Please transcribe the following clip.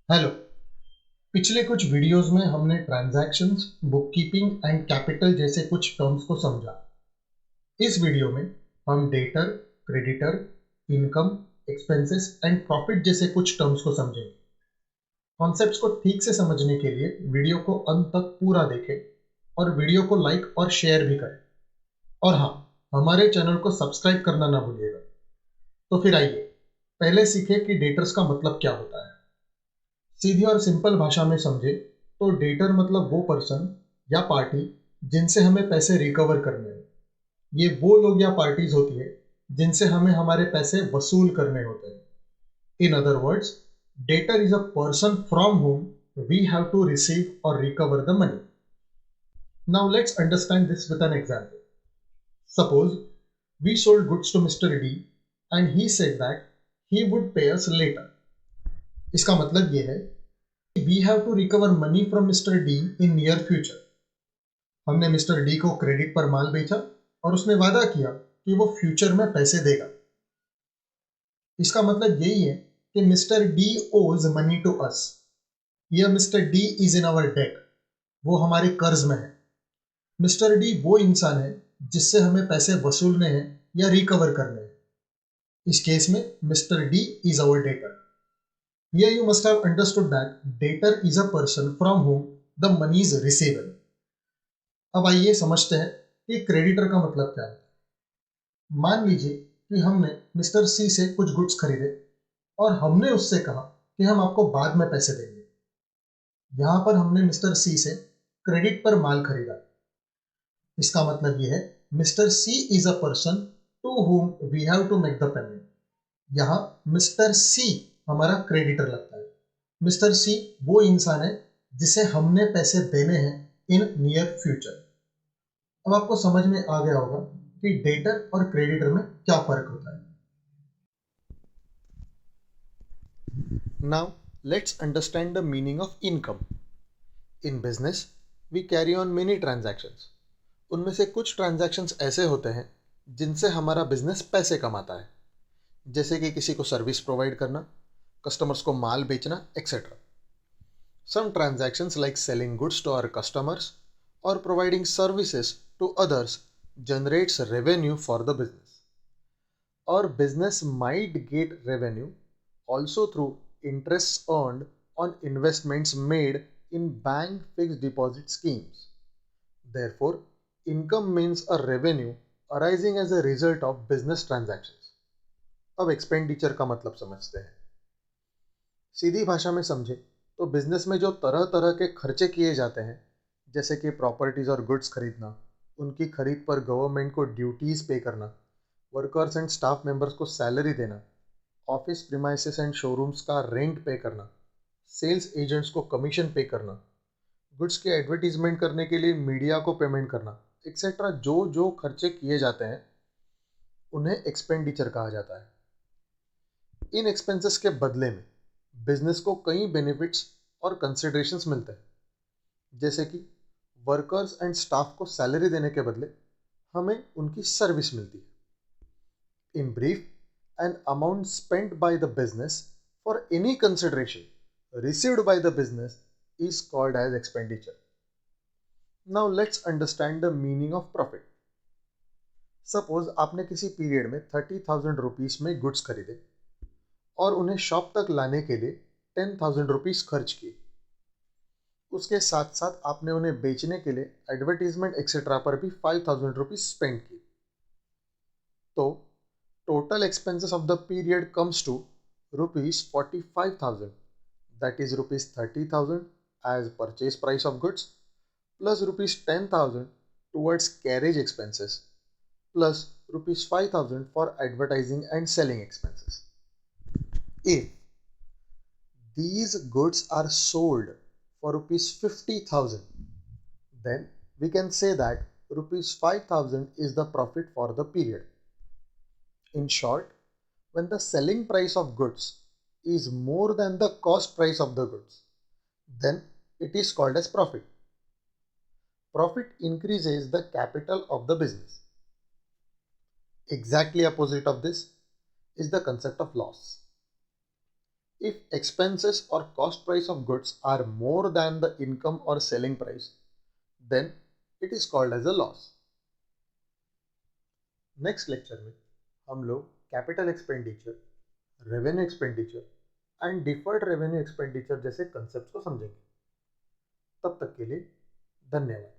Hello. पिछले कुछ videos में हमने ट्रांजैक्शंस, बुककीपिंग एंड कैपिटल जैसे कुछ टर्म्स को समझा। इस वीडियो में हम debtor, creditor, income, expenses and profit जैसे कुछ टर्म्स को समझेंगे। कॉन्सेप्ट्स को ठीक से समझने के लिए वीडियो को अंत तक पूरा देखें और वीडियो को लाइक और शेयर भी करें। और हाँ, हमारे चैनल को सब्सक्राइब करना ना भूलिएगा। तो फिर आइए पहले सीखें कि डेटर्स का मतलब क्या होता है। सीधी और सिंपल भाषा में समझे तो डेटर मतलब वो पर्सन या पार्टी जिनसे हमें पैसे रिकवर करने हैं। ये वो लोग या पार्टीज होती है जिनसे हमें हमारे पैसे वसूल करने होते हैं। In other words, debtor is a person from whom we have to receive और recover the money. Now let's understand this with an example. Suppose we sold goods to mister D and he said that he would pay us later. इसका मतलब ये है we have to recover money from mister D in near future. हमने mister D को credit पर माल बेचा और उसने वादा किया कि वो फ्यूचर में पैसे देगा। इसका मतलब यही है कि mister D owes money to us. या mister D is in our debt. वो हमारे कर्ज में है। मिस्टर डी वो इंसान है जिससे हमें पैसे वसूलने हैं या रिकवर करने हैं। इस केस में mister D is our debtor. Here you must have understood that debtor is a person from whom the money is receivable. अब आइए समझते हैं कि क्रेडिटर का मतलब क्या है। मान लीजिए कि हमने मिस्टर सी से कुछ गुड्स खरीदे और हमने उससे कहा कि हम आपको बाद में पैसे देंगे। यहाँ पर हमने मिस्टर सी से क्रेडिट पर माल खरीदा। इसका मतलब यह है mister C is a person to whom we have to make the payment. यहाँ मिस्टर सी हमारा क्रेडिटर लगता है। मिस्टर सी वो इंसान है जिसे हमने पैसे देने हैं इन नियर फ्यूचर। अब आपको समझ में आ गया होगा कि डेटर और क्रेडिटर में क्या फर्क होता है। Now let's understand the meaning of income. In business we carry on many transactions. उनमें से कुछ ट्रांजैक्शंस ऐसे होते हैं जिनसे हमारा बिजनेस पैसे कमाता है, जैसे कि किसी को सर्विस प्रोवाइड करना, कस्टमर्स को माल बेचना, etcetera. Some transactions like selling goods to our customers or providing services to others generates revenue for the business. Our business might get revenue also through interests earned on investments made in bank fixed deposit schemes. Therefore, income means a revenue arising as a result of business transactions. अब expenditure का मतलब समझते हैं। सीधी भाषा में समझे तो business में जो तरह तरह के खर्चे किए जाते हैं, जैसे कि प्रॉपर्टीज और गुड्स खरीदना, उनकी खरीद पर गवर्नमेंट को ड्यूटीज पे करना, वर्कर्स एंड स्टाफ मेंबर्स को सैलरी देना, ऑफिस प्रीमाइसेस एंड शोरूम्स का रेंट पे करना, सेल्स एजेंट्स को कमीशन पे करना, गुड्स के एडवर्टीजमेंट करने के लिए मीडिया को पेमेंट करना, एक्सेट्रा, जो जो खर्चे किए जाते हैं उन्हें एक्सपेंडिचर कहा जाता है। इन एक्सपेंसेस के बदले में बिजनेस को कई बेनिफिट्स और कंसिडरेशंस मिलते हैं, जैसे कि वर्कर्स एंड स्टाफ को सैलरी देने के बदले हमें उनकी सर्विस मिलती है। In brief, an amount spent by the business for any consideration received by the business is called as expenditure. Now let's understand the meaning of profit. Suppose आपने किसी पीरियड में 30,000 रुपीज में गुड्स खरीदे और उन्हें shop तक लाने के लिए 10,000 रुपीज खर्च किए। उसके साथ साथ आपने उन्हें बेचने के लिए एडवर्टीजमेंट एक्सेट्रा पर भी 5,000 रुपीज स्पेंड किए। तो total expenses of the period comes to rupees 45,000, that is rupees 30,000 as purchase price of goods plus rupees 10,000 towards carriage expenses plus rupees 5,000 for advertising and selling expenses. If these goods are sold for rupees 50,000, then we can say that rupees 5,000 is the profit for the period. In short, when the selling price of goods is more than the cost price of the goods, then it is called as profit. Profit increases the capital of the business. Exactly opposite of this is the concept of loss. If expenses or cost price of goods are more than the income or selling price, then it is called as a loss. Next lecture में हम लोग capital expenditure, revenue expenditure and deferred revenue expenditure जैसे concept को समझेंगे। तब तक के लिए धन्यवाद।